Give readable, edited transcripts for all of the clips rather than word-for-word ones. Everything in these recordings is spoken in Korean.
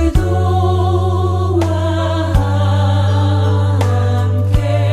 그리스도와 함께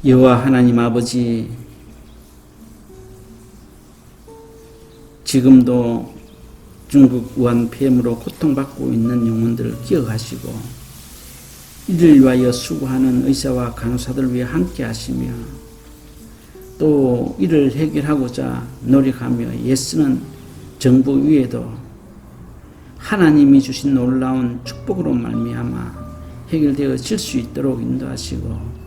여호와 하나님 아버지, 지금도 중국 우한 폐렴으로 고통받고 있는 영혼들을 기억하시고 이를 위하여 수고하는 의사와 간호사들을 위해 함께 하시며 또 이를 해결하고자 노력하며 애쓰는 정부 위에도 하나님이 주신 놀라운 축복으로 말미암아 해결되어질 수 있도록 인도하시고,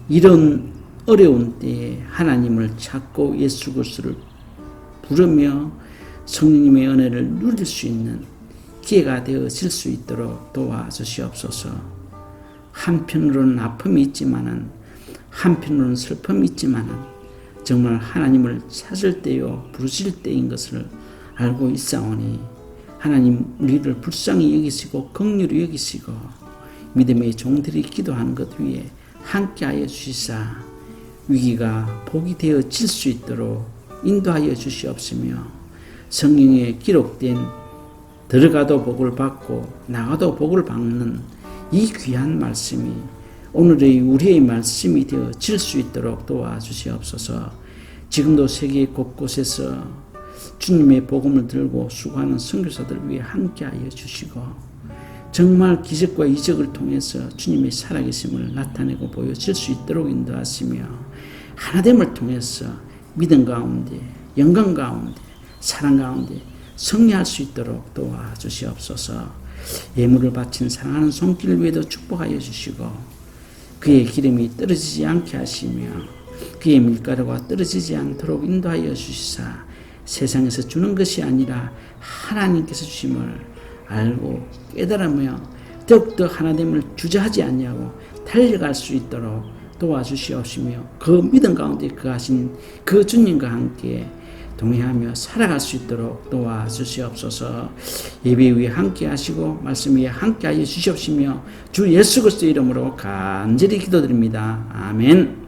이런 어려운 때에 하나님을 찾고 예수 그리스도를 부르며 성령님의 은혜를 누릴 수 있는 기회가 되어질 수 있도록 도와주시옵소서. 한편으로는 아픔이 있지만은, 한편으로는 슬픔이 있지만은 정말 하나님을 찾을 때요 부르실 때인 것을 알고 있사오니 하나님 우리를 불쌍히 여기시고 긍휼히 여기시고 믿음의 종들이 기도하는 것 위에 함께하여 주시사 위기가 복이 되어질 수 있도록 인도하여 주시옵시며, 성경에 기록된 들어가도 복을 받고 나가도 복을 받는 이 귀한 말씀이 오늘의 우리의 말씀이 되어질 수 있도록 도와주시옵소서. 지금도 세계 곳곳에서 주님의 복음을 들고 수고하는 선교사들을 위해 함께하여 주시고 정말 기적과 이적을 통해서 주님의 살아계심을 나타내고 보여질 수 있도록 인도하시며 하나됨을 통해서 믿음 가운데, 영광 가운데, 사랑 가운데 승리할 수 있도록 도와주시옵소서. 예물을 바친 사랑하는 손길 위에도 축복하여 주시고 그의 기름이 떨어지지 않게 하시며 그의 밀가루가 떨어지지 않도록 인도하여 주시사 세상에서 주는 것이 아니라 하나님께서 주심을 알고 깨달으며 더욱더 하나됨을 주저하지 아니하고 달려갈 수 있도록 도와주시옵시며 그 믿음 가운데 거하신 그 주님과 함께 동행하며 살아갈 수 있도록 도와주시옵소서. 예배 위에 함께 하시고 말씀 위에 함께 하여 주시옵시며 주 예수 그리스도 이름으로 간절히 기도드립니다. 아멘.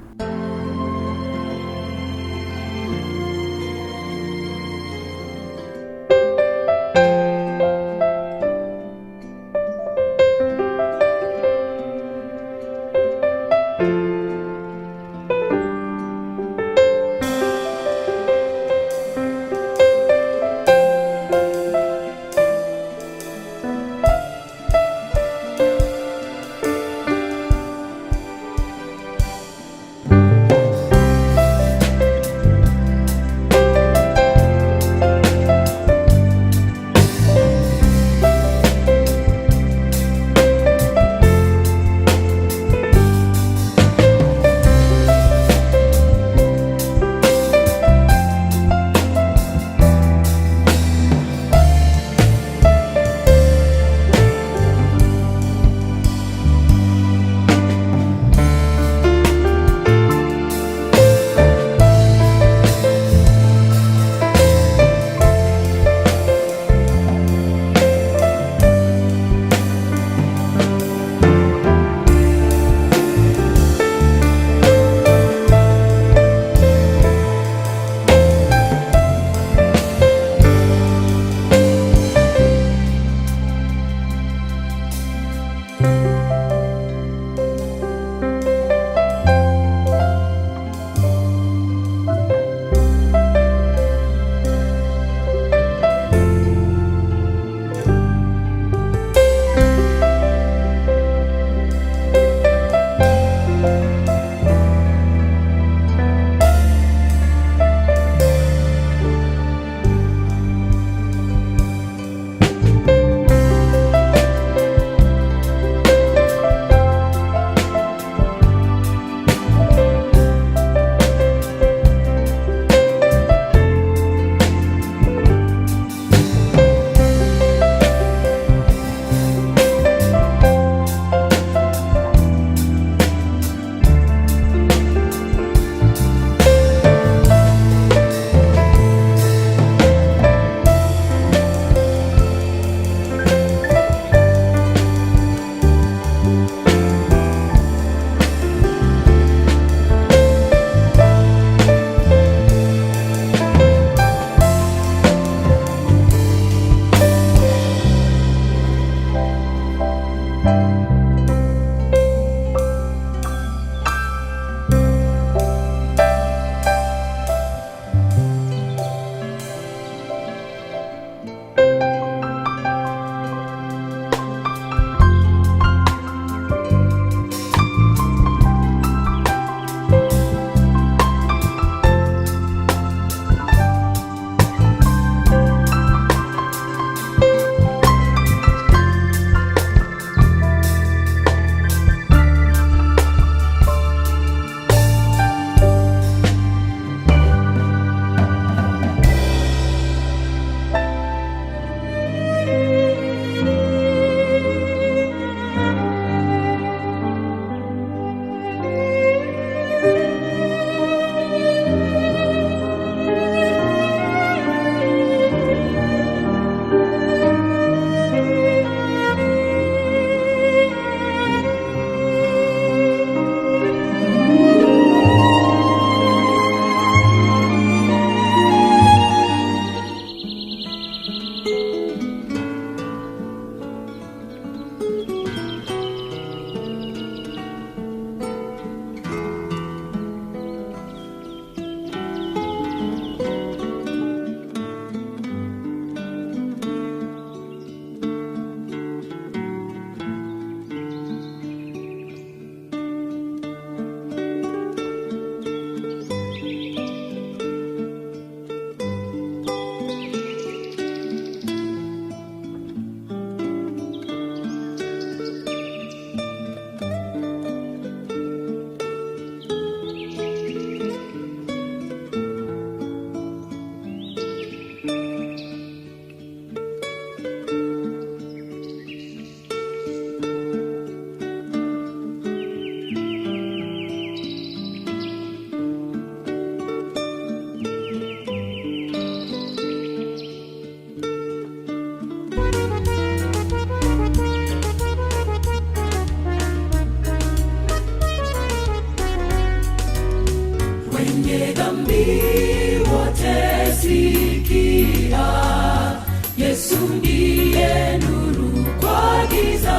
giza,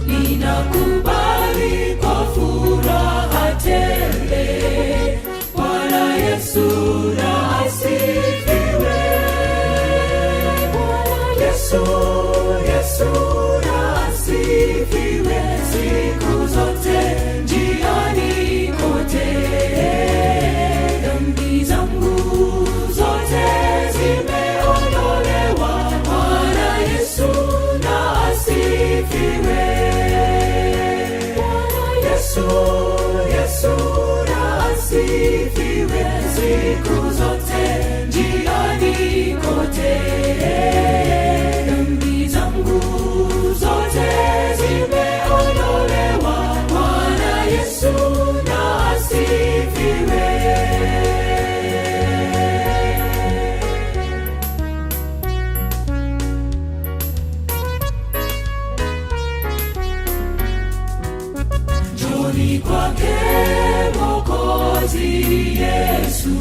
ninakubali kwa furaha tele. Bwana Yesu na asifiwe. Bwana Yesu, Yesu na asifiwe siku zote, njiani kote. Dhambi zangu zote zimeondolewa. Bwana Yesu na asifiwe. Bwana Yesu, Yesu na asifiwe siku zote, njiani kote. Dhambi zangu zote zimeondolewa. Bwana Yesu na asifiwe. Njoni kwake Mwokozi Yesu,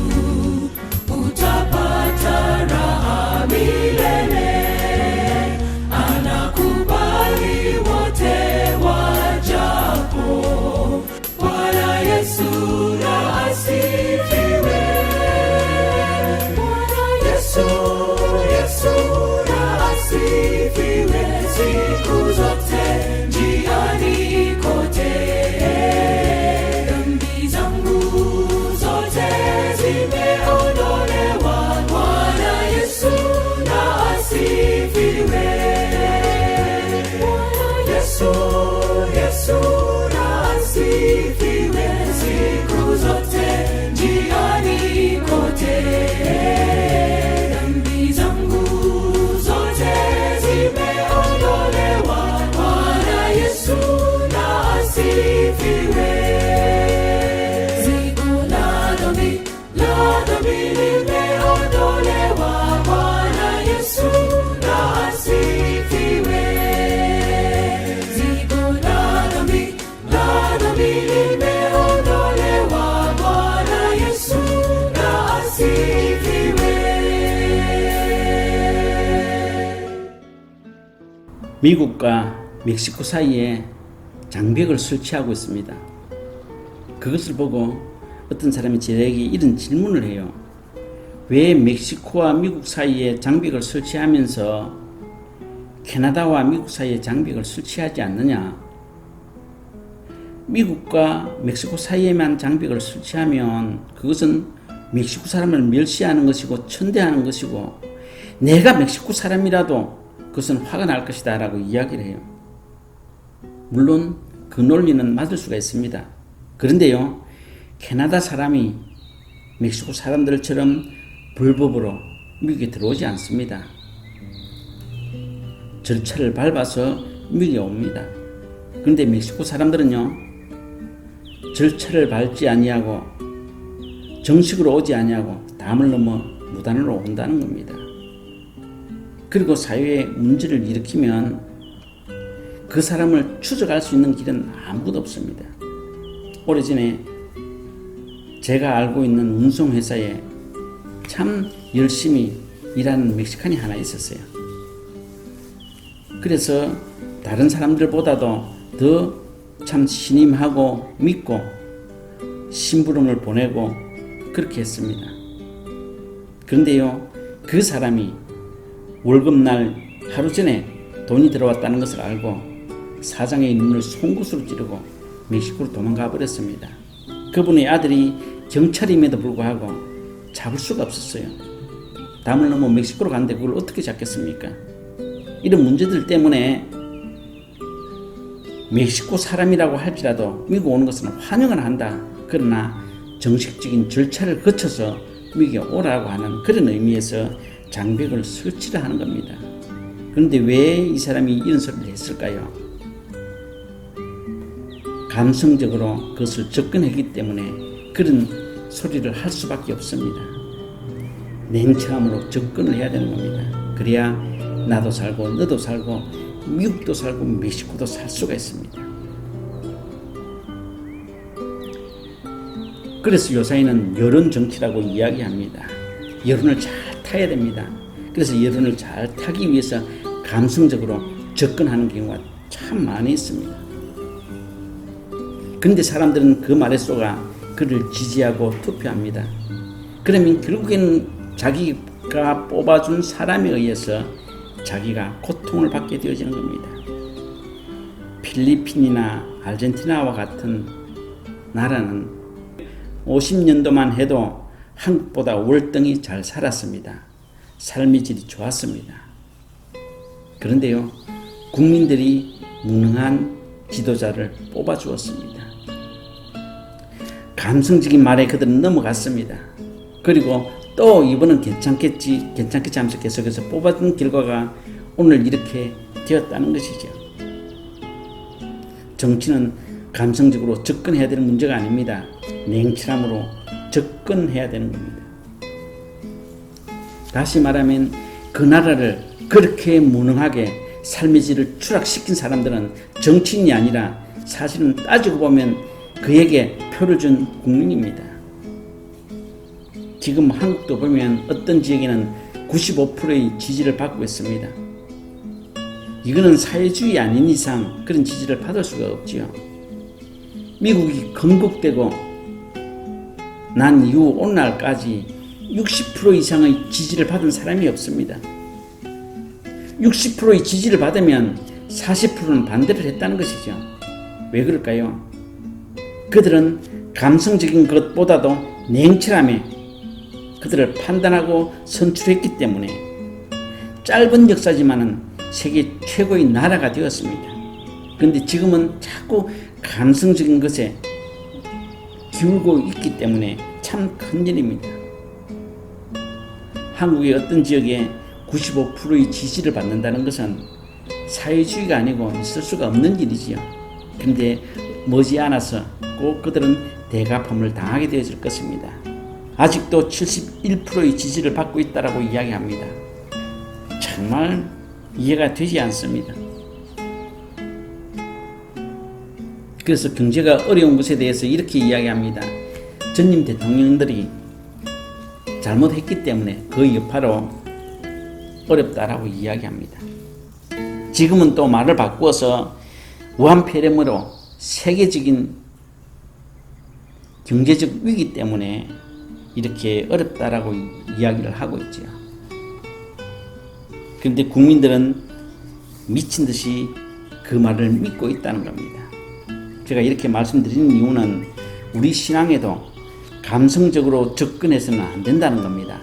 utapata raha milele. Anakubali wote wajapo. Bwana Yesu na asifiwe. Bwana Yesu, Yesu na asifiwe siku zote, njiani kote. Dhambi zangu zote zimeondolewa. Bwana Yesu na asifiwe. Bwana Yesu, Yesu na asifiwe siku zote, njiani kote. Dhambi zangu zote zimeondolewa. Bwana Yesu na asifiwe. Zigo la dhambi limeondolewa. Bwana Yesu na asifiwe. Zigo la dhambi limeondolewa. Bwana Yesu na asifiwe. 미국과 멕시코 사이에 장벽을 설치하고 있습니다. 그것을 보고 어떤 사람이 저에게 이런 질문을 해요. 왜 멕시코와 미국 사이에 장벽을 설치하면서 캐나다와 미국 사이에 장벽을 설치하지 않느냐? 미국과 멕시코 사이에만 장벽을 설치하면 그것은 멕시코 사람을 멸시하는 것이고 천대하는 것이고, 내가 멕시코 사람이라도 그것은 화가 날 것이다 라고 이야기를 해요. 물론 그 논리는 맞을 수가 있습니다. 그런데요, 캐나다 사람이 멕시코 사람들처럼 불법으로 미국에 들어오지 않습니다. 절차를 밟아서 미국에 옵니다. 그런데 멕시코 사람들은요, 절차를 밟지 아니하고 정식으로 오지 아니하고 담을 넘어 무단으로 온다는 겁니다. 그리고 사회에 문제를 일으키면 그 사람을 추적할 수 있는 길은 아무것도 없습니다. 오래전에 제가 알고 있는 운송회사에 참 열심히 일하는 멕시칸이 하나 있었어요. 그래서 다른 사람들보다도 더 참 신임하고 믿고 심부름을 보내고 그렇게 했습니다. 그런데요, 그 사람이 월급날 하루 전에 돈이 들어왔다는 것을 알고 사장의 눈을 송곳으로 찌르고 멕시코로 도망가 버렸습니다. 그분의 아들이 경찰임에도 불구하고 잡을 수가 없었어요. 담을 넘어 멕시코로 갔는데 그걸 어떻게 잡겠습니까? 이런 문제들 때문에 멕시코 사람이라고 할지라도 미국 오는 것은 환영을 한다. 그러나 정식적인 절차를 거쳐서 미국에 오라고 하는 그런 의미에서 장벽을 설치를 하는 겁니다. 그런데 왜 이 사람이 이런 소리를 했을까요? 감성적으로 그것을 접근했기 때문에 그런 소리를 할 수밖에 없습니다. 냉철함으로 접근을 해야 되는 겁니다. 그래야 나도 살고 너도 살고 미국도 살고 멕시코도 살 수가 있습니다. 그래서 요사이는 여론 정치라고 이야기합니다. 여론을 잘 타야 됩니다. 그래서 여론을 잘 타기 위해서 감성적으로 접근하는 경우가 참 많이 있습니다. 그런데 사람들은 그 말에 속아 그를 지지하고 투표합니다. 그러면 결국에는 자기가 뽑아준 사람에 의해서 자기가 고통을 받게 되어지는 겁니다. 필리핀이나 아르헨티나와 같은 나라는 50년도만 해도 한국보다 월등히 잘 살았습니다. 삶의 질이 좋았습니다. 그런데요, 국민들이 무능한 지도자를 뽑아주었습니다. 감성적인 말에 그들은 넘어갔습니다. 그리고 또 이번은 괜찮겠지 하면서 계속해서 뽑아준 결과가 오늘 이렇게 되었다는 것이죠. 정치는 감성적으로 접근해야 되는 문제가 아닙니다. 냉철함으로 접근해야 되는 겁니다. 다시 말하면 그 나라를 그렇게 무능하게 삶의 질을 추락시킨 사람들은 정치인이 아니라 사실은 따지고 보면 그에게 표를 준 국민입니다. 지금 한국도 보면 어떤 지역에는 95%의 지지를 받고 있습니다. 이거는 사회주의 아닌 이상 그런 지지를 받을 수가 없지요. 미국이 건국되고 난 이후 오늘날까지 60% 이상의 지지를 받은 사람이 없습니다. 60%의 지지를 받으면 40%는 반대를 했다는 것이죠. 왜 그럴까요? 그들은 감성적인 것보다도 냉철함에 그들을 판단하고 선출했기 때문에 짧은 역사지만은 세계 최고의 나라가 되었습니다. 그런데 지금은 자꾸 감성적인 것에 기울고 있기 때문에 참 큰일입니다. 한국의 어떤 지역에 95%의 지지를 받는다는 것은 사회주의가 아니고 있을 수가 없는 일이지요. 그런데 머지않아서 꼭 그들은 대가품을 당하게 되어질 것입니다. 아직도 71%의 지지를 받고 있다고 이야기합니다. 정말 이해가 되지 않습니다. 그래서 경제가 어려운 것에 대해서 이렇게 이야기합니다. 전임 대통령들이 잘못했기 때문에 그 여파로 어렵다라고 이야기합니다. 지금은 또 말을 바꾸어서 무한폐렴으로 세계적인 경제적 위기 때문에 이렇게 어렵다라고 이야기를 하고 있죠. 그런데 국민들은 미친 듯이 그 말을 믿고 있다는 겁니다. 제가 이렇게 말씀드리는 이유는 우리 신앙에도 감성적으로 접근해서는 안 된다는 겁니다.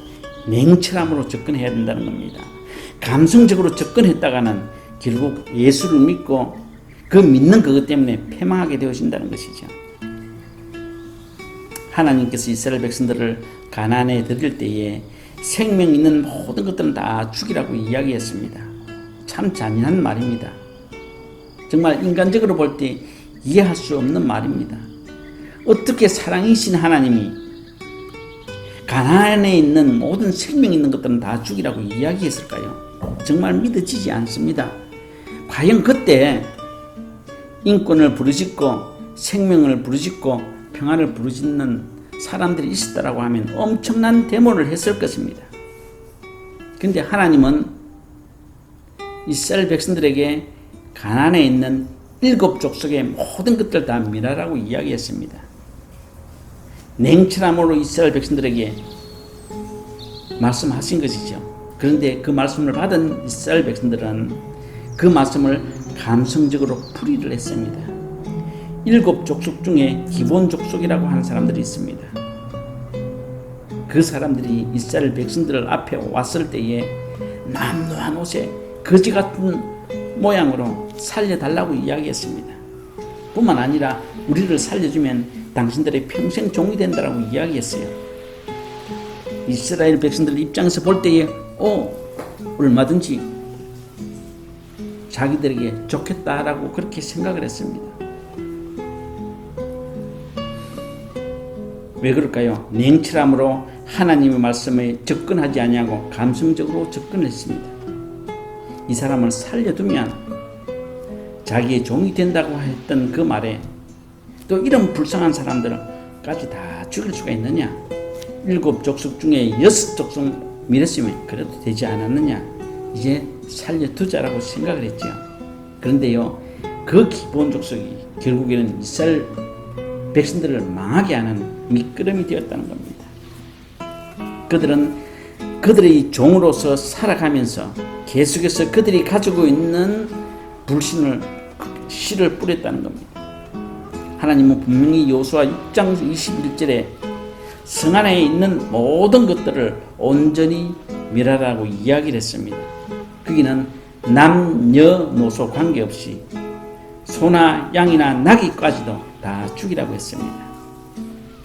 냉철함으로 접근해야 된다는 겁니다. 감성적으로 접근했다가는 결국 예수를 믿고 그 믿는 그것 때문에 패망하게 되어진다는 것이죠. 하나님께서 이스라엘 백성들을 가나안에 드릴 때에 생명 있는 모든 것들은 다 죽이라고 이야기했습니다. 참 잔인한 말입니다. 정말 인간적으로 볼 때 이해할 수 없는 말입니다. 어떻게 사랑이신 하나님이 가나안에 있는 모든 생명 있는 것들은 다 죽이라고 이야기했을까요? 정말 믿어지지 않습니다. 과연 그때 인권을 부르짖고 생명을 부르짖고 평화를 부르짖는 사람들이 있었다라고 하면 엄청난 데모를 했을 것입니다. 그런데 하나님은 이스라엘 백성들에게 가나안에 있는 7 족속의 모든 것들 다 멸하라고 이야기했습니다. 냉철함으로 이스라엘 백성들에게 말씀하신 것이죠. 그런데 그 말씀을 받은 이스라엘 백성들은 그 말씀을 감성적으로 풀이를 했습니다. 7 족속 중에 기본 족속이라고 하는 사람들이 있습니다. 그 사람들이 이스라엘 백성들 앞에 왔을 때에 남루한 옷에 거지 같은 모양으로 살려달라고 이야기했습니다. 뿐만 아니라 우리를 살려주면 당신들의 평생 종이 된다고 이야기했어요. 이스라엘 백성들 입장에서 볼 때에 얼마든지 자기들에게 좋겠다라고 그렇게 생각을 했습니다. 왜 그럴까요? 냉철함으로 하나님의 말씀에 접근하지 아니하고 감성적으로 접근했습니다. 이 사람을 살려두면 자기의 종이 된다고 했던 그 말에 또 이런 불쌍한 사람들까지 다 죽일 수가 있느냐? 7 족속 중에 6 족속 밀었으면 그래도 되지 않았느냐? 이제 살려두자라고 생각을 했죠. 그런데요, 그 기본 족속이 결국에는 이스라엘 백성들을 망하게 하는 미끄럼이 되었다는 겁니다. 그들은 그들의 종으로서 살아가면서 계속해서 그들이 가지고 있는 불신을 씨를 뿌렸다는 겁니다. 하나님은 분명히 여호수아 6장 21절에 성 안에 있는 모든 것들을 온전히 멸하라고 이야기를 했습니다. 거기는 남녀노소 관계없이 소나 양이나 나귀까지도 다 죽이라고 했습니다.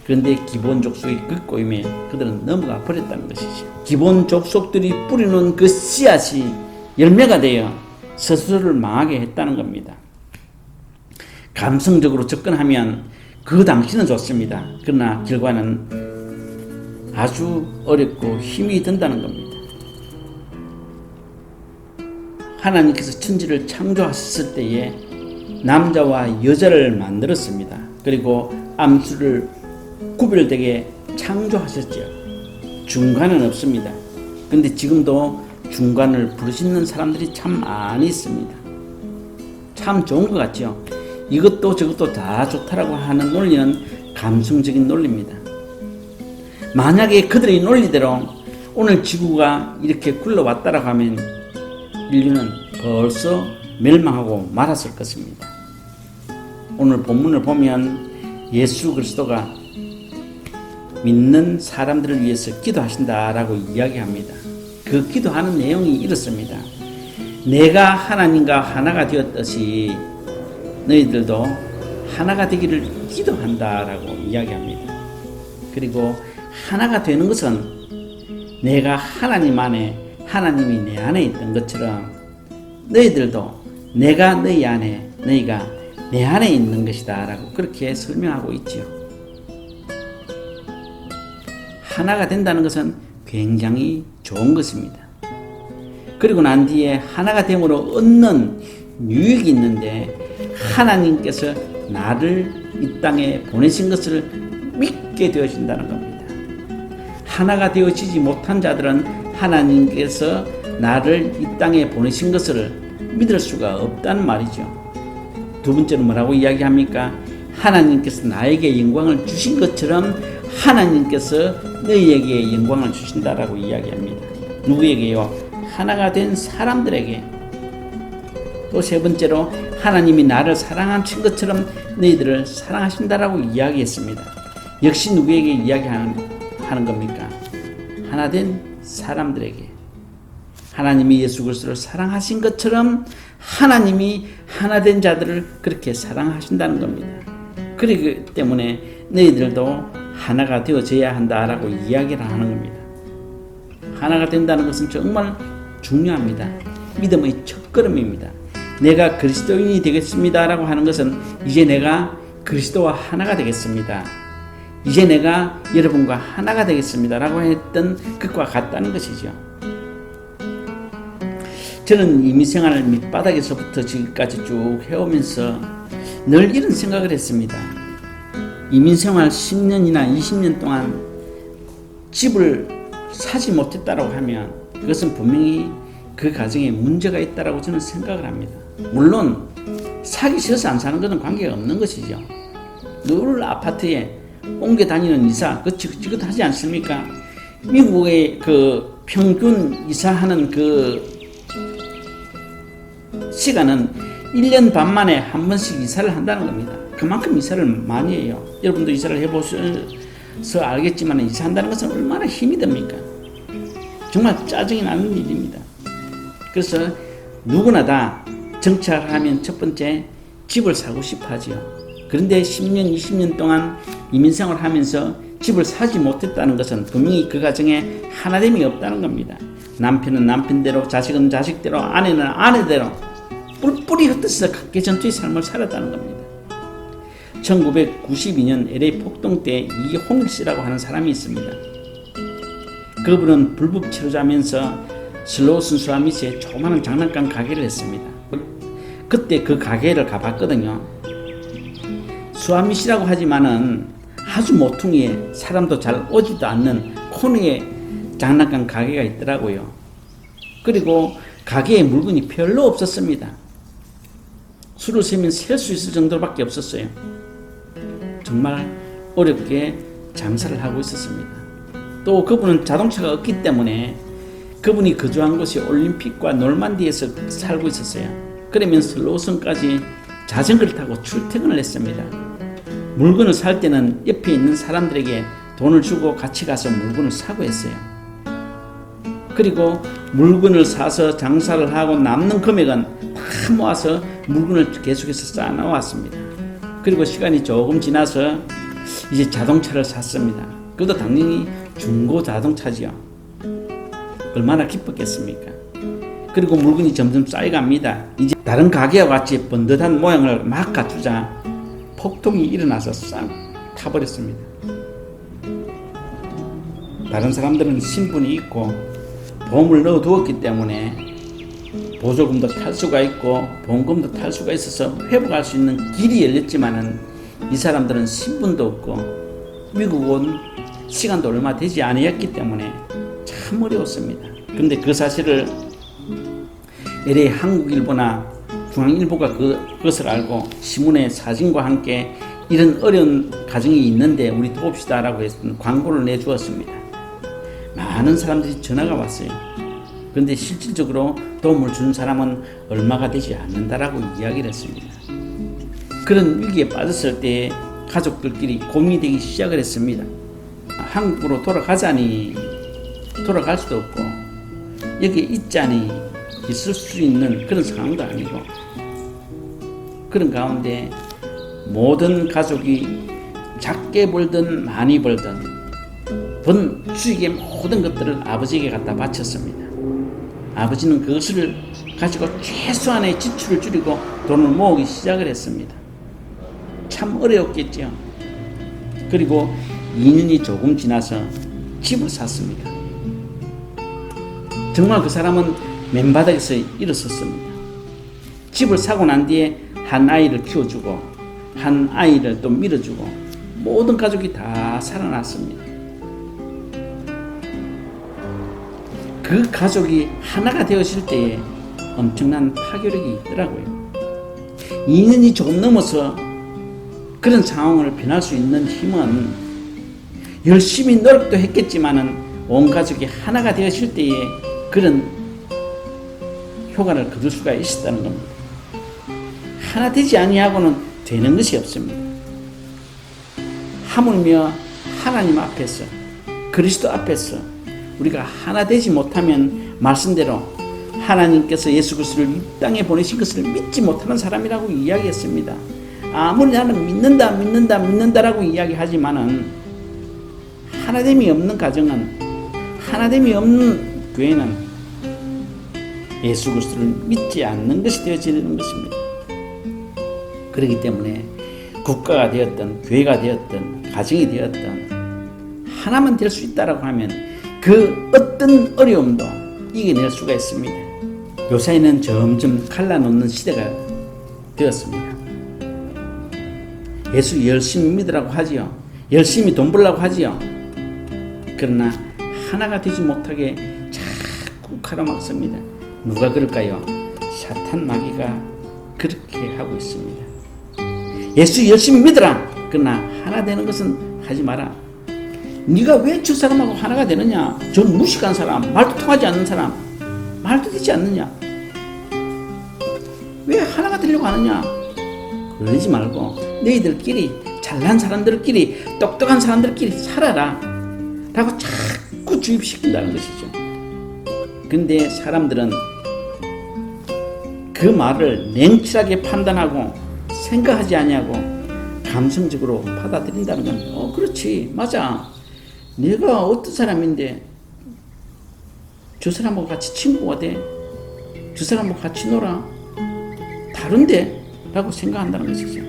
그런데 기본 족속이 그 꼬임에 그들은 넘어가 버렸다는 것이죠. 기본 족속들이 뿌리는 그 씨앗이 열매가 되어 스스로를 망하게 했다는 겁니다. 감성적으로 접근하면 그 당시는 좋습니다. 그러나 결과는 아주 어렵고 힘이 든다는 겁니다. 하나님께서 천지를 창조하셨을 때에 남자와 여자를 만들었습니다. 그리고 암수를 구별되게 창조하셨죠. 중간은 없습니다. 그런데 지금도 중간을 부르짖는 사람들이 참 많이 있습니다. 참 좋은 것 같죠. 이것도 저것도 다 좋다라고 하는 논리는 감성적인 논리입니다. 만약에 그들의 논리대로 오늘 지구가 이렇게 굴러왔다라고 하면 인류는 벌써 멸망하고 말았을 것입니다. 오늘 본문을 보면 예수 그리스도가 믿는 사람들을 위해서 기도하신다라고 이야기합니다. 그 기도하는 내용이 이렇습니다. 내가 하나님과 하나가 되었듯이 너희들도 하나가 되기를 기도한다라고 이야기합니다. 그리고 하나가 되는 것은 내가 하나님 안에 하나님이 내 안에 있던 것처럼 너희들도 내가 너희 안에 너희가 내 안에 있는 것이다 라고 그렇게 설명하고 있지요. 하나가 된다는 것은 굉장히 좋은 것입니다. 그리고 난 뒤에 하나가 됨으로 얻는 유익이 있는데 하나님께서 나를 이 땅에 보내신 것을 믿게 되어진다는 겁니다. 하나가 되어지지 못한 자들은 하나님께서 나를 이 땅에 보내신 것을 믿을 수가 없다는 말이죠. 두 번째로 뭐라고 이야기합니까? 하나님께서 나에게 영광을 주신 것처럼 하나님께서 너희에게 영광을 주신다라고 이야기합니다. 누구에게요? 하나가 된 사람들에게. 또 세 번째로 하나님이 나를 사랑하신 것처럼 너희들을 사랑하신다라고 이야기했습니다. 역시 누구에게 이야기하는 겁니까? 하나 된 사람들에게. 하나님이 예수 그리스도를 사랑하신 것처럼 하나님이 하나 된 자들을 그렇게 사랑하신다는 겁니다. 그렇기 때문에 너희들도 하나가 되어져야 한다라고 이야기를 하는 겁니다. 하나가 된다는 것은 정말 중요합니다. 믿음의 첫걸음입니다. 내가 그리스도인이 되겠습니다라고 하는 것은 이제 내가 그리스도와 하나가 되겠습니다. 이제 내가 여러분과 하나가 되겠습니다라고 했던 것과 같다는 것이죠. 저는 이민생활 밑바닥에서부터 지금까지 쭉 해오면서 늘 이런 생각을 했습니다. 이민생활 10년이나 20년 동안 집을 사지 못했다고 하면 그것은 분명히 그 가정에 문제가 있다고 저는 생각을 합니다. 물론 사기 싫어서 안 사는 것은 관계가 없는 것이죠. 늘 아파트에 옮겨 다니는 이사 그것 하지 않습니까? 미국의 그 평균 이사하는 그 시간은 1년 반 만에 한 번씩 이사를 한다는 겁니다. 그만큼 이사를 많이 해요. 여러분도 이사를 해보셔서 알겠지만 이사한다는 것은 얼마나 힘이 듭니까? 정말 짜증이 나는 일입니다. 그래서 누구나 다 정착을 하면 첫 번째 집을 사고 싶어 하죠. 그런데 10년, 20년 동안 이민생활을 하면서 집을 사지 못했다는 것은 분명히 그 가정에 하나됨이 없다는 겁니다. 남편은 남편대로, 자식은 자식대로, 아내는 아내대로 뿔뿔이 흩어져서 각계 전투의 삶을 살았다는 겁니다. 1992년 LA 폭동 때 이홍일 씨라고 하는 사람이 있습니다. 그분은 불법 체류자면서 슬로우슨 수아미시에 조그마한 장난감 가게를 했습니다. 그때 그 가게를 가봤거든요. 수아미시라고 하지만은 아주 모퉁이에 사람도 잘 오지도 않는 코너에 장난감 가게가 있더라고요. 그리고 가게에 물건이 별로 없었습니다. 수를 세면 셀 수 있을 정도밖에 없었어요. 정말 어렵게 장사를 하고 있었습니다. 또 그분은 자동차가 없기 때문에 그분이 거주한 곳이 올림픽과 놀만디에서 살고 있었어요. 그러면서 로선까지 자전거를 타고 출퇴근을 했습니다. 물건을 살 때는 옆에 있는 사람들에게 돈을 주고 같이 가서 물건을 사고 했어요. 그리고 물건을 사서 장사를 하고 남는 금액은 다 모아서 물건을 계속해서 쌓아놓았습니다. 그리고 시간이 조금 지나서 이제 자동차를 샀습니다. 그것도 당연히 중고 자동차지요. 얼마나 기뻤겠습니까? 그리고 물건이 점점 쌓여갑니다. 이제 다른 가게와 같이 번듯한 모양을 막 갖추자 폭동이 일어나서 싹 타버렸습니다. 다른 사람들은 신분이 있고 보험을 넣어두었기 때문에 보조금도 탈 수가 있고 보험금도 탈 수가 있어서 회복할 수 있는 길이 열렸지만은 이 사람들은 신분도 없고 미국 온 시간도 얼마 되지 않았기 때문에 참 어려웠습니다. 그런데 그 사실을 LA 한국일보나 중앙일보가 그것을 알고 신문의 사진과 함께 이런 어려운 가정이 있는데 우리 도웁시다라고 해서 광고를 내주었습니다. 많은 사람들이 전화가 왔어요. 그런데 실질적으로 도움을 준 사람은 얼마가 되지 않는다라고 이야기를 했습니다. 그런 위기에 빠졌을 때 가족들끼리 고민이 되기 시작을 했습니다. 한국으로 돌아가자니 돌아갈 수도 없고 여기에 있자니 있을 수 있는 그런 상황도 아니고 그런 가운데 모든 가족이 작게 벌든 많이 벌든 번 수익의 모든 것들을 아버지에게 갖다 바쳤습니다. 아버지는 그것을 가지고 최소한의 지출을 줄이고 돈을 모으기 시작을 했습니다. 참 어려웠겠죠. 그리고 2년이 조금 지나서 집을 샀습니다. 정말 그 사람은 맨바닥에서 일어섰습니다. 집을 사고 난 뒤에 한 아이를 키워주고 한 아이를 또 밀어주고 모든 가족이 다 살아났습니다. 그 가족이 하나가 되었을 때에 엄청난 파괴력이 있더라고요. 2년이 조금 넘어서 그런 상황을 변할 수 있는 힘은 열심히 노력도 했겠지만은 온 가족이 하나가 되었을 때에 그런 효과를 거둘 수가 있었다는 겁니다. 하나 되지 아니하고는 되는 것이 없습니다. 하물며 하나님 앞에서 그리스도 앞에서 우리가 하나 되지 못하면 말씀대로 하나님께서 예수 그리스도를 이 땅에 보내신 것을 믿지 못하는 사람이라고 이야기했습니다. 아무리 나는 믿는다라고 이야기하지만은 하나됨이 없는 가정은 하나됨이 없는 교회는 예수 그리스도를 믿지 않는 것이 되어지는 것입니다. 그렇기 때문에 국가가 되었든 교회가 되었든 가정이 되었든 하나만 될 수 있다라고 하면 그 어떤 어려움도 이겨낼 수가 있습니다. 요새는 점점 갈라놓는 시대가 되었습니다. 예수 열심히 믿으라고 하지요. 열심히 돈 벌라고 하지요. 그러나 하나가 되지 못하게 자꾸 가로막습니다. 누가 그럴까요? 사탄 마귀가 그렇게 하고 있습니다. 예수 열심히 믿으라. 그러나 하나 되는 것은 하지 마라. 네가 왜 저 사람하고 하나가 되느냐? 저 무식한 사람, 말도 통하지 않는 사람, 말도 되지 않느냐? 왜 하나가 되려고 하느냐? 그러지 말고 너희들끼리 잘난 사람들끼리 똑똑한 사람들끼리 살아라 라고 자꾸 주입시킨다는 것이죠. 근데 사람들은 그 말을 냉철하게 판단하고 생각하지 아니하고 감성적으로 받아들인다는 건 그렇지 맞아, 내가 어떤 사람인데 저 사람하고 같이 친구가 돼, 저 사람하고 같이 놀아, 다른데? 라고 생각한다는 것이죠.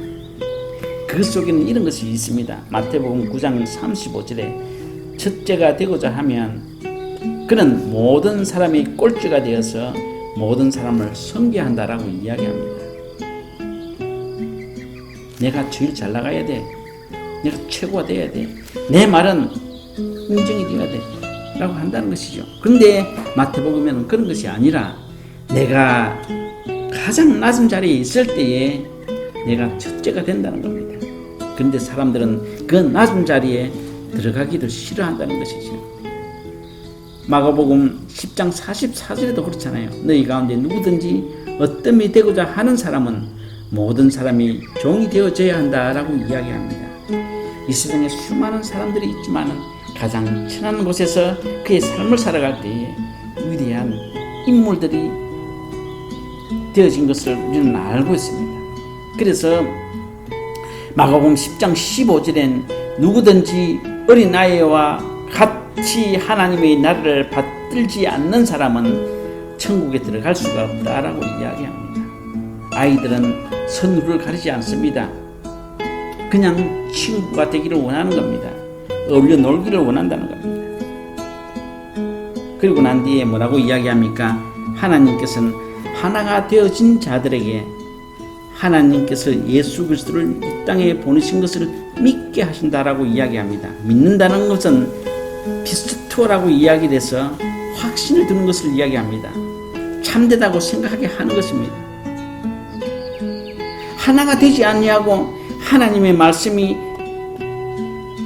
그 속에는 이런 것이 있습니다. 마태복음 9장 35절에 첫째가 되고자 하면 그는 모든 사람이 꼴찌가 되어서 모든 사람을 섬겨한다라고 이야기합니다. 내가 제일 잘 나가야 돼, 내가 최고가 돼야 돼, 내 말은 인정이 되어야 돼 라고 한다는 것이죠. 그런데 마태복음에는 그런 것이 아니라 내가 가장 낮은 자리에 있을 때에 내가 첫째가 된다는 겁니다. 그런데 사람들은 그 낮은 자리에 들어가기를 싫어한다는 것이죠. 마가복음 10장 44절에도 그렇잖아요. 너희 가운데 누구든지 어뜸이 되고자 하는 사람은 모든 사람이 종이 되어져야 한다라고 이야기합니다. 이 세상에 수많은 사람들이 있지만 가장 천한 곳에서 그의 삶을 살아갈 때에 위대한 인물들이 되어진 것을 우리는 알고 있습니다. 그래서 마가복음 10장 15절엔 누구든지 어린아이와 같이 하나님의 나라를 받들지 않는 사람은 천국에 들어갈 수가 없다라고 이야기합니다. 아이들은 선후를 가리지 않습니다. 그냥 친구가 되기를 원하는 겁니다. 어울려 놀기를 원한다는 겁니다. 그리고 난 뒤에 뭐라고 이야기합니까? 하나님께서는 하나가 되어진 자들에게 하나님께서 예수 그리스도를 이 땅에 보내신 것을 믿게 하신다라고 이야기합니다. 믿는다는 것은 피스토라고 이야기를 해서 확신을 두는 것을 이야기합니다. 참되다고 생각하게 하는 것입니다. 하나가 되지 않냐고 하나님의 말씀이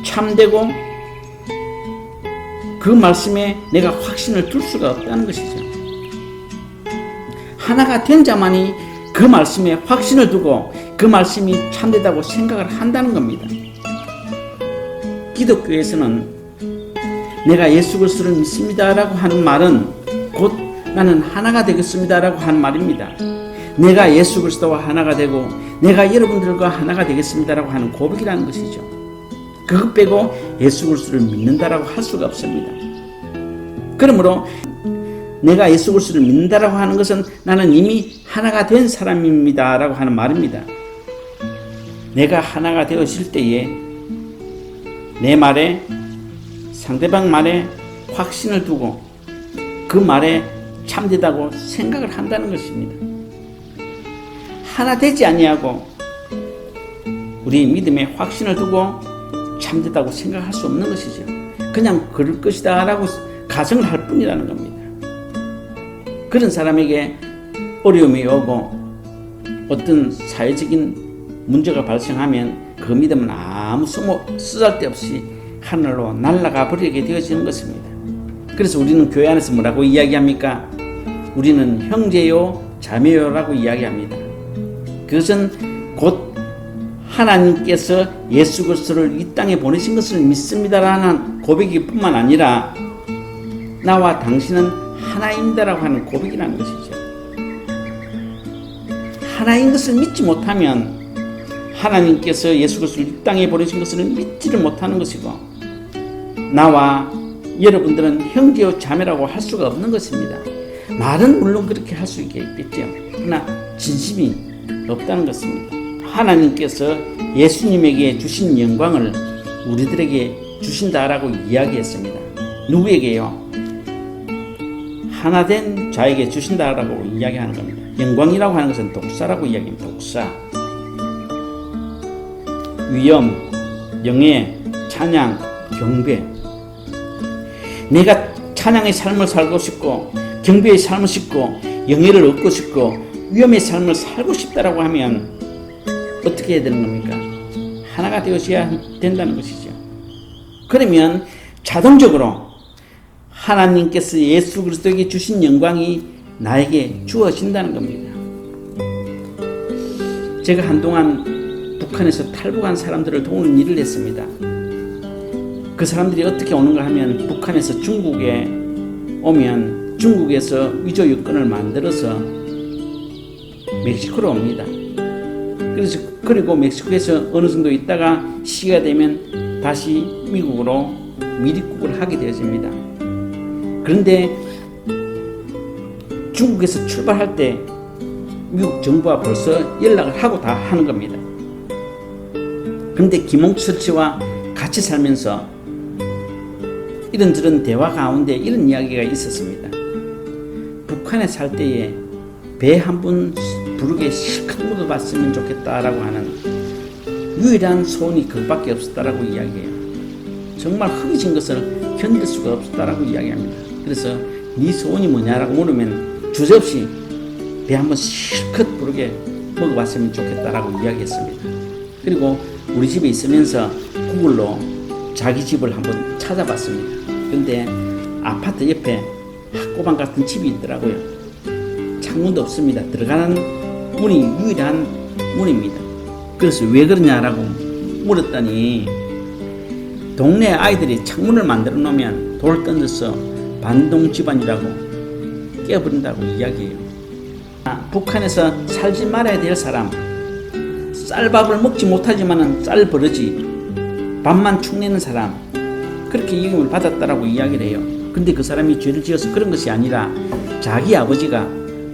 참되고 그 말씀에 내가 확신을 둘 수가 없다는 것이죠. 하나가 된 자만이 그 말씀에 확신을 두고 그 말씀이 참되다고 생각을 한다는 겁니다. 기독교에서는 내가 예수 그리스도를 믿습니다라고 하는 말은 곧 나는 하나가 되겠습니다라고 하는 말입니다. 내가 예수 그리스도와 하나가 되고 내가 여러분들과 하나가 되겠습니다라고 하는 고백이라는 것이죠. 그것 빼고 예수 그리스도를 믿는다라고 할 수가 없습니다. 그러므로 내가 예수 그리스도를 믿는다라고 하는 것은 나는 이미 하나가 된 사람입니다라고 하는 말입니다. 내가 하나가 되어질 때에 내 말에 상대방 말에 확신을 두고 그 말에 참되다고 생각을 한다는 것입니다. 하나 되지 아니하고 우리 믿음에 확신을 두고 참되다고 생각할 수 없는 것이죠. 그냥 그럴 것이다 라고 가정을 할 뿐이라는 겁니다. 그런 사람에게 어려움이 오고 어떤 사회적인 문제가 발생하면 그 믿음은 아무 쓰잘데없이 하늘로 날아가 버리게 되어지는 것입니다. 그래서 우리는 교회 안에서 뭐라고 이야기합니까? 우리는 형제요 자매요라고 이야기합니다. 그것은 곧 하나님께서 예수 그리스도를 이 땅에 보내신 것을 믿습니다라는 고백이 뿐만 아니라 나와 당신은 하나입니다라고 하는 고백이라는 것이죠. 하나인 것을 믿지 못하면 하나님께서 예수 그리스도를 이 땅에 보내신 것을 믿지를 못하는 것이고 나와 여러분들은 형제요 자매라고 할 수가 없는 것입니다. 말은 물론 그렇게 할 수 있겠죠. 그러나 진심이 없다는 것입니다. 하나님께서 예수님에게 주신 영광을 우리들에게 주신다라고 이야기했습니다. 누구에게요? 하나된 자에게 주신다라고 이야기하는 겁니다. 영광이라고 하는 것은 독사라고 이야기합니다. 독사. 위엄, 영예, 찬양, 경배. 내가 찬양의 삶을 살고 싶고 경배의 삶을 싶고 영예를 얻고 싶고 위엄의 삶을 살고 싶다라고 하면 어떻게 해야 되는 겁니까? 하나가 되어져야 된다는 것이죠. 그러면 자동적으로 하나님께서 예수 그리스도에게 주신 영광이 나에게 주어진다는 겁니다. 제가 한동안 북한에서 탈북한 사람들을 도우는 일을 했습니다. 그 사람들이 어떻게 오는가 하면 북한에서 중국에 오면 중국에서 위조 여권을 만들어서 멕시코로 옵니다. 그리고 멕시코에서 어느 정도 있다가 시기가 되면 다시 미국으로 미립국을 하게 되어집니다. 그런데 중국에서 출발할 때 미국 정부와 벌써 연락을 하고 다 하는 겁니다. 그런데 김홍철 씨와 같이 살면서 이런저런 대화 가운데 이런 이야기가 있었습니다. 북한에 살 때에 배 한 번 부르게 실컷 묻어봤으면 좋겠다라고 하는 유일한 소원이 그것밖에 없었다라고 이야기해요. 정말 허기진 것을 견딜 수가 없었다라고 이야기합니다. 그래서 네 소원이 뭐냐라고 물으면 주저없이 배 한번 실컷 부르게 먹어봤으면 좋겠다라고 이야기했습니다. 그리고 우리 집에 있으면서 구글로 자기 집을 한번 찾아봤습니다. 근데 아파트 옆에 학고방 같은 집이 있더라고요. 창문도 없습니다. 들어가는 문이 유일한 문입니다. 그래서 왜 그러냐라고 물었더니 동네 아이들이 창문을 만들어 놓으면 돌을 던져서 반동 집안이라고 깨어버린다고 이야기해요. 북한에서 살지 말아야 될 사람, 쌀밥을 먹지 못하지만 쌀 버러지 밥만 축내는 사람, 그렇게 이름을 받았다라고 이야기를 해요. 근데 그 사람이 죄를 지어서 그런 것이 아니라 자기 아버지가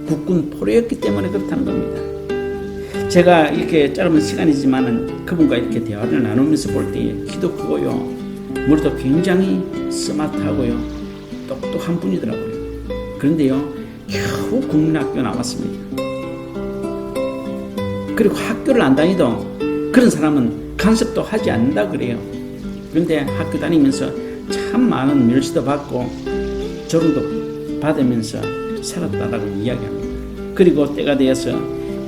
국군 포로였기 때문에 그렇다는 겁니다. 제가 이렇게 짧은 시간이지만은 그분과 이렇게 대화를 나누면서 볼 때에 키도 크고요, 머리도 굉장히 스마트하고요, 똑똑한 분이더라고요. 그런데요, 겨우 국민학교 나왔습니다. 그리고 학교를 안 다니던 그런 사람은 간섭도 하지 않는다 그래요. 그런데 학교 다니면서 참 많은 멸시도 받고 조롱도 받으면서 살았다라고 이야기합니다. 그리고 때가 되어서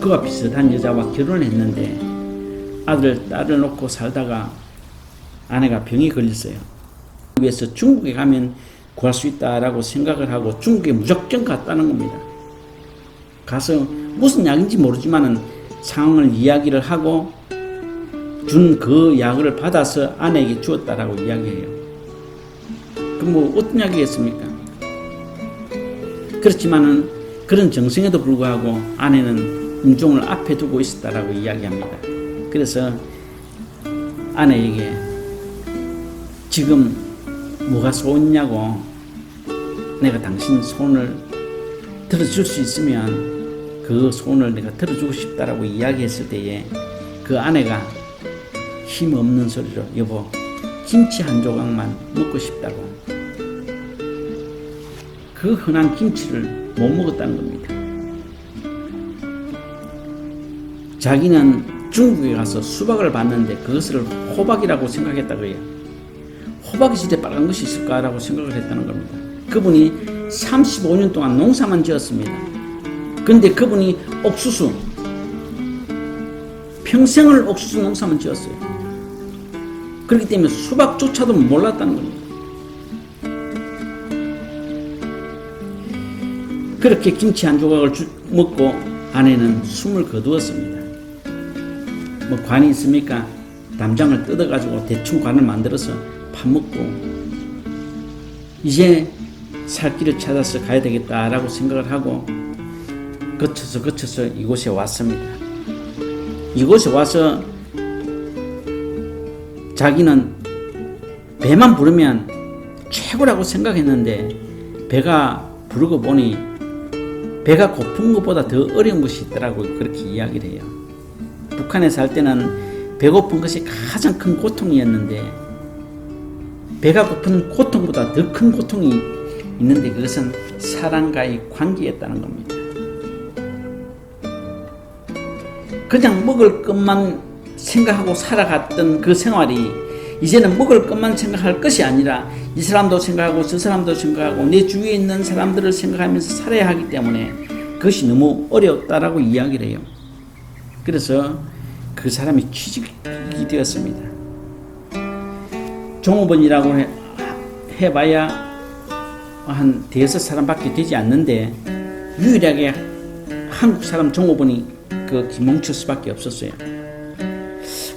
그와 비슷한 여자와 결혼을 했는데 아들, 딸을 놓고 살다가 아내가 병이 걸렸어요. 위해서 중국에 가면 구할 수 있다라고 생각을 하고 중국에 무조건 갔다는 겁니다. 가서 무슨 약인지 모르지만은 상황을 이야기를 하고 준 그 약을 받아서 아내에게 주었다라고 이야기해요. 그 뭐 어떤 약이겠습니까? 그렇지만은 그런 정성에도 불구하고 아내는 임종을 앞에 두고 있었다라고 이야기합니다. 그래서 아내에게 지금 뭐가 소원이냐고, 내가 당신 소원을 들어줄 수 있으면 그 소원을 내가 들어주고 싶다라고 이야기했을 때에 그 아내가 힘없는 소리로 여보 김치 한 조각만 먹고 싶다고, 그 흔한 김치를 못 먹었다는 겁니다. 자기는 중국에 가서 수박을 봤는데 그것을 호박이라고 생각했다고 해요. 호박이 진짜 빨간 것이 있을까라고 생각을 했다는 겁니다. 그분이 35년 동안 농사만 지었습니다. 근데 그분이 옥수수, 평생을 옥수수 농사만 지었어요. 그렇기 때문에 수박조차도 몰랐다는 겁니다. 그렇게 김치 한 조각을 먹고 아내는 숨을 거두었습니다. 뭐 관이 있습니까? 담장을 뜯어가지고 대충 관을 만들어서 밥 먹고 이제 살 길을 찾아서 가야 되겠다라고 생각을 하고 거쳐서 이곳에 왔습니다. 이곳에 와서 자기는 배만 부르면 최고라고 생각했는데 배가 부르고 보니 배가 고픈 것보다 더 어려운 것이 있더라고 그렇게 이야기를 해요. 북한에 살 때는 배고픈 것이 가장 큰 고통이었는데 배가 고픈 고통보다 더 큰 고통이 있는데 그것은 사람과의 관계였다는 겁니다. 그냥 먹을 것만 생각하고 살아갔던 그 생활이 이제는 먹을 것만 생각할 것이 아니라 이 사람도 생각하고 저 사람도 생각하고 내 주위에 있는 사람들을 생각하면서 살아야 하기 때문에 그것이 너무 어려웠다라고 이야기를 해요. 그래서 그 사람이 취직이 되었습니다. 종업원이라고 해봐야 한 대여섯 사람밖에 되지 않는데 유일하게 한국 사람 종업원이 그 김홍철 씨밖에 없었어요.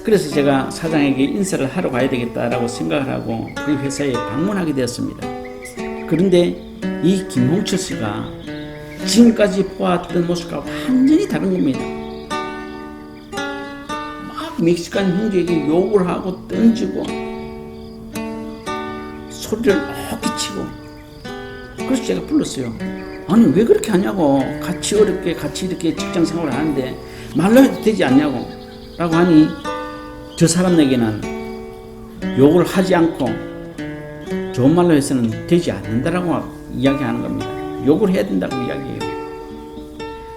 그래서 제가 사장에게 인사를 하러 가야 되겠다라고 생각을 하고 그 회사에 방문하게 되었습니다. 그런데 이 김홍철 씨가 지금까지 보았던 모습과 완전히 다른 겁니다. 막 멕시칸 형제에게 욕을 하고 던지고 소리를 막 끼치고, 그래서 제가 불렀어요. 아니 왜 그렇게 하냐고, 같이 어렵게 같이 이렇게 직장 생활을 하는데 말로 해도 되지 않냐고 라고 하니 저 사람에게는 욕을 하지 않고 좋은 말로 해서는 되지 않는다라고 이야기하는 겁니다. 욕을 해야 된다고 이야기해요.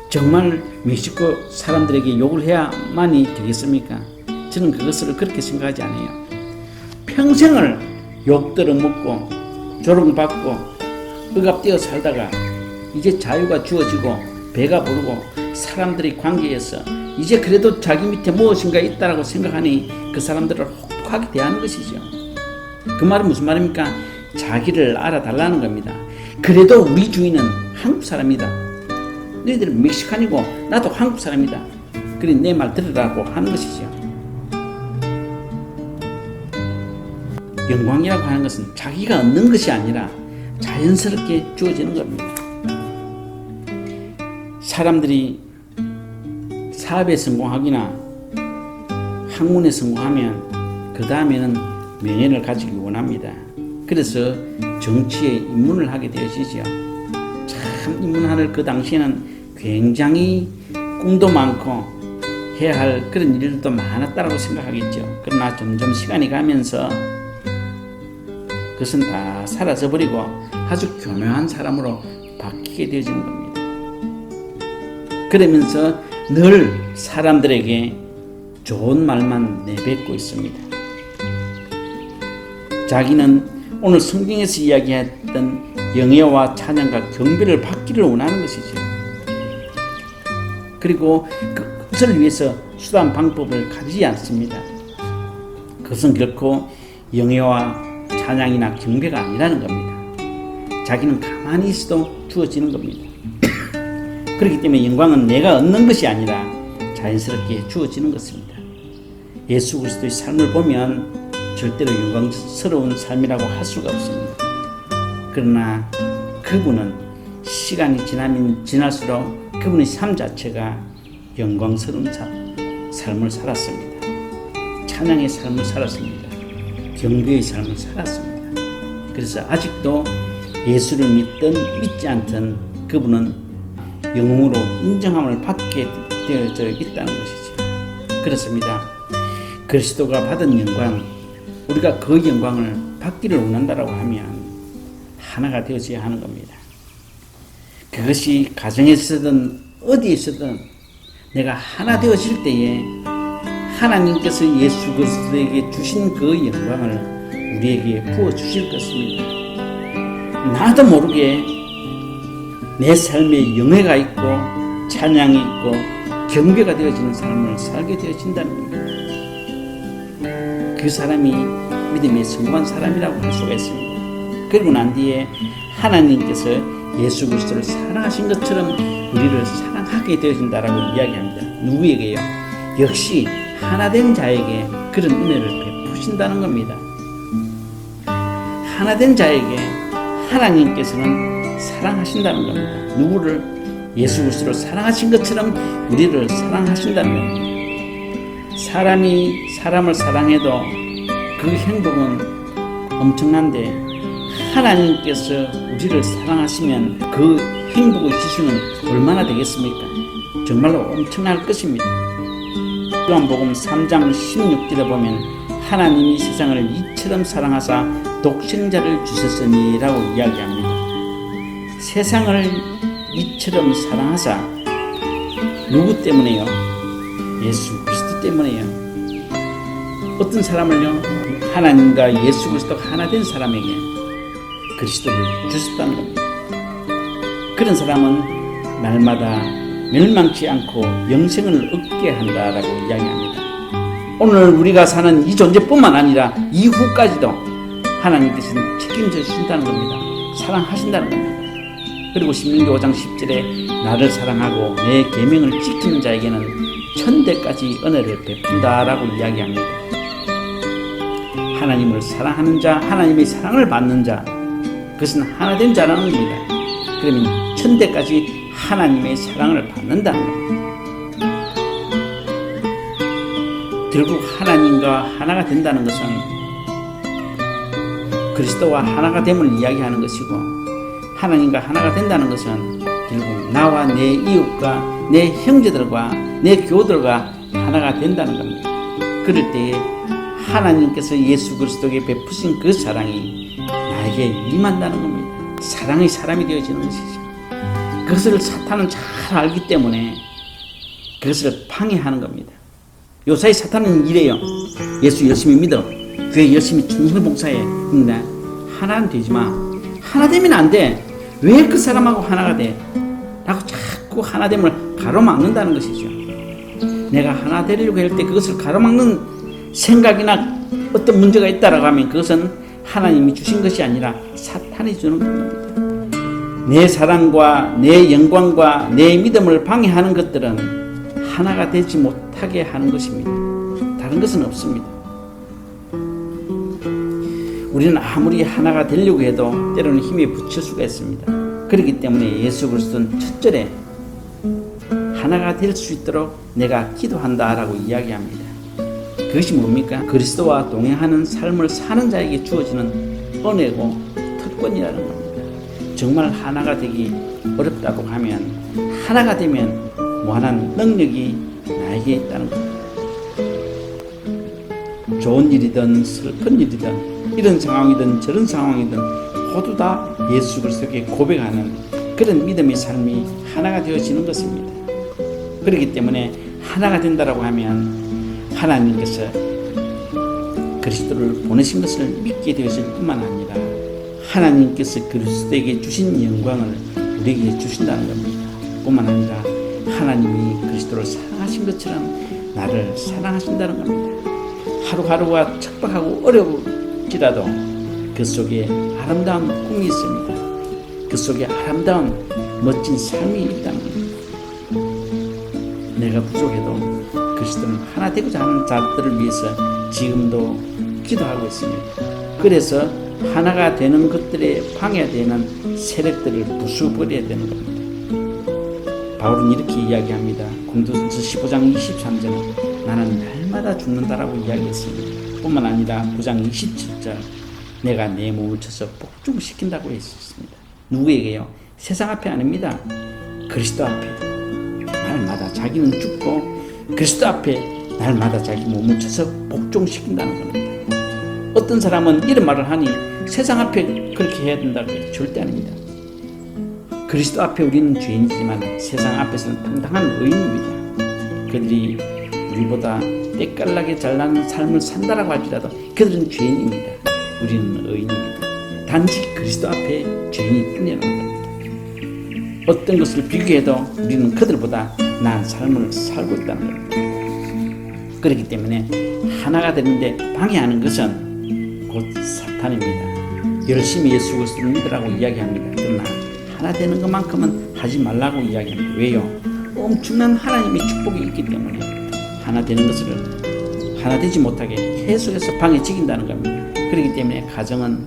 정말 멕시코 사람들에게 욕을 해야만이 되겠습니까? 저는 그것을 그렇게 생각하지 않아요. 평생을 욕 들어먹고 조롱받고 억압되어 살다가 이제 자유가 주어지고 배가 부르고 사람들이 관계에서 이제 그래도 자기 밑에 무엇인가 있다라고 생각하니 그 사람들을 혹독하게 대하는 것이죠. 그 말은 무슨 말입니까? 자기를 알아달라는 겁니다. 그래도 우리 주인은 한국 사람이다. 너희들은 멕시칸이고 나도 한국 사람이다. 그래 내 말 들으라고 하는 것이죠. 영광이라고 하는 것은 자기가 얻는 것이 아니라 자연스럽게 주어지는 겁니다. 사람들이 사업에 성공하거나 학문에 성공하면 그 다음에는 명예를 가지기 원합니다. 그래서 정치에 입문을 하게 되어지죠. 참 입문하는 그 당시에는 굉장히 꿈도 많고 해야 할 그런 일들도 많았다고 생각하겠죠. 그러나 점점 시간이 가면서 그것은 다 사라져 버리고 아주 교묘한 사람으로 바뀌게 되어지는 겁니다. 그러면서 늘 사람들에게 좋은 말만 내뱉고 있습니다. 자기는 오늘 성경에서 이야기했던 영예와 찬양과 경배를 받기를 원하는 것이죠. 그리고 그것을 위해서 수단 방법을 가지지 않습니다. 그것은 결코 영예와 찬양이나 경배가 아니라는 겁니다. 자기는 가만히 있어도 주어지는 겁니다. 그렇기 때문에 영광은 내가 얻는 것이 아니라 자연스럽게 주어지는 것입니다. 예수 그리스도의 삶을 보면 절대로 영광스러운 삶이라고 할 수가 없습니다. 그러나 그분은 시간이 지나면 지날수록 그분의 삶 자체가 영광스러운 삶을 살았습니다. 찬양의 삶을 살았습니다. 경배의 삶을 살았습니다. 그래서 아직도 예수를 믿든 믿지 않든 그분은 영웅으로 인정함을 받게 되어져 있다는 것이죠. 그렇습니다. 그리스도가 받은 영광, 우리가 그 영광을 받기를 원한다고 하면 하나가 되어져야 하는 겁니다. 그것이 가정에서든 어디에서든 내가 하나 되어질 때에 하나님께서 예수 그리스도에게 주신 그 영광을 우리에게 부어주실 것입니다. 나도 모르게 내 삶에 영예가 있고 찬양이 있고 경배가 되어지는 삶을 살게 되어진다는 겁니다. 그 사람이 믿음에 성공한 사람이라고 할 수가 있습니다. 그리고 난 뒤에 하나님께서 예수 그리스도를 사랑하신 것처럼 우리를 사랑하게 되어진다라고 이야기합니다. 누구에게요? 역시 하나된 자에게 그런 은혜를 베푸신다는 겁니다. 하나된 자에게 하나님께서는 사랑하신다는 겁니다. 누구를? 예수 그리스도를 사랑하신 것처럼 우리를 사랑하신다는 겁니다. 사람이 사람을 사랑해도 그 행복은 엄청난데 하나님께서 우리를 사랑하시면 그 행복의 지수는 얼마나 되겠습니까? 정말로 엄청날 것입니다. 요한복음 3장 16절에 보면 하나님이 세상을 이처럼 사랑하사 독생자를 주셨으니라고 이야기합니다. 세상을 이처럼 사랑하사 누구 때문에요? 예수 그리스도 때문에요. 어떤 사람을요? 하나님과 예수 그리스도가 하나 된 사람에게 그리스도를 주셨다는 겁니다. 그런 사람은 날마다 멸망치 않고 영생을 얻게 한다라고 이야기합니다. 오늘 우리가 사는 이 존재뿐만 아니라 이후까지도 하나님께서는 책임져 주신다는 겁니다. 사랑하신다는 겁니다. 그리고 신명기 5장 10절에 나를 사랑하고 내 계명을 지키는 자에게는 천대까지 은혜를 베푼다라고 이야기합니다. 하나님을 사랑하는 자, 하나님의 사랑을 받는 자, 그것은 하나된 자라는 겁니다. 그러면 천대까지 하나님의 사랑을 받는다는 겁니다. 결국 하나님과 하나가 된다는 것은 그리스도와 하나가 됨을 이야기하는 것이고, 하나님과 하나가 된다는 것은 결국 나와 내 이웃과 내 형제들과 내 교우들과 하나가 된다는 겁니다. 그럴 때에 하나님께서 예수 그리스도에게 베푸신 그 사랑이 나에게 임한다는 겁니다. 사랑의 사람이 되어지는 것이죠. 그것을 사탄은 잘 알기 때문에 그것을 방해하는 겁니다. 요사이 사탄은 이래요. 예수 열심히 믿어, 교회 열심히 충성봉사해. 근데 하나는 되지 마. 하나 되면 안 돼. 왜 그 사람하고 하나가 돼? 라고 자꾸 자꾸 하나됨을 가로막는다는 것이죠. 내가 하나 되려고 할 때 그것을 가로막는 생각이나 어떤 문제가 있다라고 하면 그것은 하나님이 주신 것이 아니라 사탄이 주는 겁니다. 내 사랑과 내 영광과 내 믿음을 방해하는 것들은 하나가 되지 못하게 하는 것입니다. 다른 것은 없습니다. 우리는 아무리 하나가 되려고 해도 때로는 힘에 부칠 수가 있습니다. 그렇기 때문에 예수 그리스도는 첫절에 하나가 될 수 있도록 내가 기도한다라고 이야기합니다. 그것이 뭡니까? 그리스도와 동행하는 삶을 사는 자에게 주어지는 은혜고 특권이라는 겁니다. 정말 하나가 되기 어렵다고 하면 하나가 되면 무한한 능력이 나에게 있다는 겁니다. 좋은 일이든 슬픈 일이든 이런 상황이든 저런 상황이든 모두 다 예수 그리스도께 고백하는 그런 믿음의 삶이 하나가 되어지는 것입니다. 그렇기 때문에 하나가 된다라고 하면 하나님께서 그리스도를 보내신 것을 믿게 되었을 뿐만 아니라 하나님께서 그리스도에게 주신 영광을 우리에게 주신다는 겁니다. 뿐만 아니라 하나님이 그리스도를 사랑하신 것처럼 나를 사랑하신다는 겁니다. 하루하루가 척박하고 어려울지라도 그 속에 아름다운 꿈이 있습니다. 그 속에 아름다운 멋진 삶이 있다는 겁니다. 내가 부족해도 그리스도는 하나 되고자 하는 자들을 위해서 지금도 기도하고 있습니다. 그래서 하나가 되는 것들에 방해되는 세력들을 부수버려야 되는 겁니다. 바울은 이렇게 이야기합니다. 고린도전서 15장 23절은 나는 날마다 죽는다라고 이야기했습니다. 뿐만 아니라 9장 27절 내가 내 몸을 쳐서 복종시킨다고 했습니다. 누구에게요? 세상 앞에 아닙니다. 그리스도 앞에 날마다 자기는 죽고 그리스도 앞에 날마다 자기 몸을 쳐서 복종시킨다는 겁니다. 어떤 사람은 이런 말을 하니 세상 앞에 그렇게 해야 된다고 해요. 절대 아닙니다. 그리스도 앞에 우리는 죄인이지만 세상 앞에서는 당당한 의인입니다. 그들이 우리보다 때깔나게 잘나는 삶을 산다라고 할지라도 그들은 죄인입니다. 우리는 의인입니다. 단지 그리스도 앞에 죄인이 뿐이라는 겁니다. 어떤 것을 비교해도 우리는 그들보다 나은 삶을 살고 있다는 겁니다. 그렇기 때문에 하나가 되는데 방해하는 것은 곧 사탄입니다. 열심히 예수 그리스도를 믿으라고 이야기합니다. 그러나 하나 되는 것만큼은 하지 말라고 이야기합니다. 왜요? 엄청난 하나님의 축복이 있기 때문에 하나 되는 것을 하나 되지 못하게 계속해서 방해지긴다는 겁니다. 그렇기 때문에 가정은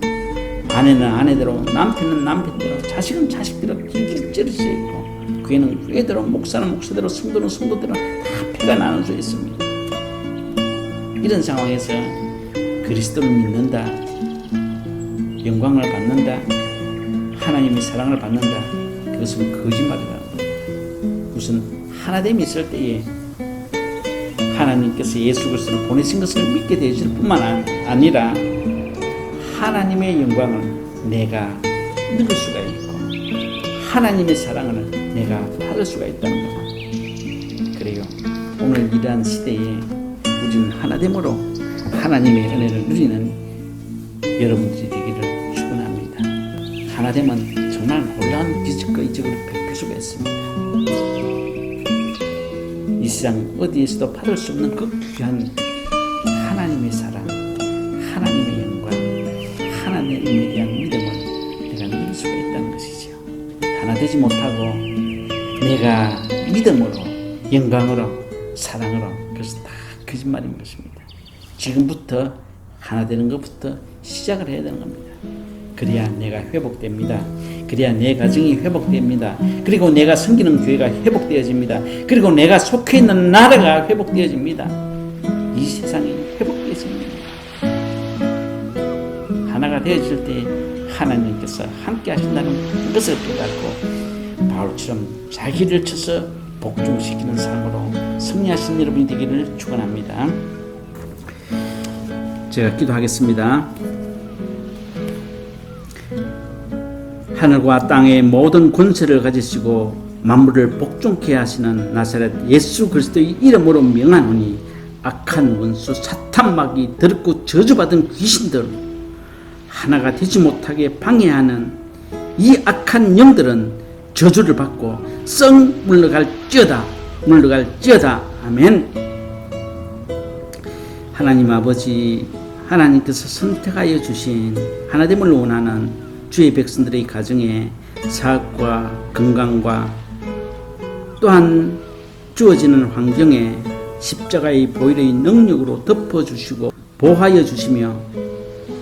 아내는 아내대로 남편은 남편대로 자식은 자식대로 길길 찌르져 있고 교회는 교회대로 목사는 목사대로 성도는 성도대로 다 패가 나눠져 있습니다. 이런 상황에서 그리스도를 믿는다, 영광을 받는다, 하나님의 사랑을 받는다, 그것은 거짓말이라는 거예요. 무슨 하나됨이 있을 때에 하나님께서 예수 그리스도를 보내신 것을 믿게 되실 뿐만 아니라 하나님의 영광을 내가 누릴 수가 있고 하나님의 사랑을 내가 받을 수가 있다는 겁니다. 그래요. 오늘 이러한 시대에 우리는 하나됨으로 하나님의 은혜를 누리는 여러분들이 되기를 축원합니다. 하나됨은 정말 놀라운 기적과 이적을 베풀 수가 있습니다. 이 세상 어디에서도 받을 수 없는 그 귀한 하나님의 사랑, 하나님의 영광, 하나님에 대한 믿음을 내가 누릴 수가 있다는 것이죠. 하나 되지 못하고 내가 믿음으로, 영광으로, 사랑으로, 그래서 다 거짓말인 것입니다. 지금부터 하나 되는 것부터 시작을 해야 되는 겁니다. 그래야 내가 회복됩니다. 그래야 내 가정이 회복됩니다. 그리고 내가 섬기는 교회가 회복되어집니다. 그리고 내가 속해 있는 나라가 회복되어집니다. 이 세상이 회복되어집니다. 하나가 되어질 때 하나님께서 함께 하신다는 것을 깨닫고 바울처럼 자기를 쳐서 복종시키는 삶으로 승리하신 여러분이 되기를 축원합니다. 제가 기도하겠습니다. 하늘과 땅의 모든 권세를 가지시고 만물을 복종케 하시는 나사렛 예수 그리스도의 이름으로 명하노니 악한 원수 사탄마귀 더럽고 저주받은 귀신들 하나가 되지 못하게 방해하는 이 악한 영들은 저주를 받고 썩 물러갈지어다. 아멘. 하나님 아버지, 하나님께서 선택하여 주신 하나됨을 원하는 주의 백성들의 가정에 사업과 건강과 또한 주어지는 환경에 십자가의 보혈의 능력으로 덮어주시고 보호하여 주시며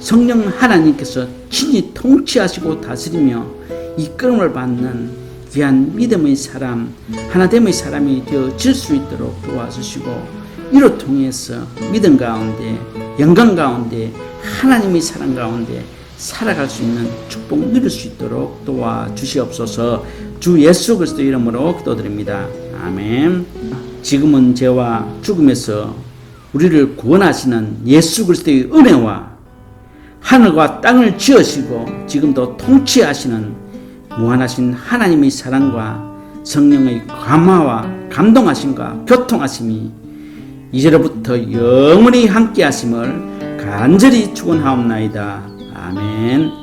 성령 하나님께서 친히 통치하시고 다스리며 이끌음을 받는 귀한 믿음의 사람, 하나됨의 사람이 되어질 수 있도록 도와주시고 이로 통해서 믿음 가운데, 영광 가운데, 하나님의 사랑 가운데 살아갈 수 있는 축복 누릴 수 있도록 도와주시옵소서. 주 예수 그리스도 이름으로 기도드립니다. 아멘. 지금은 죄와 죽음에서 우리를 구원하시는 예수 그리스도의 은혜와 하늘과 땅을 지으시고 지금도 통치하시는 무한하신 하나님의 사랑과 성령의 감화와 감동하심과 교통하심이 이제로부터 영원히 함께 하심을 간절히 축원하옵나이다. 아멘.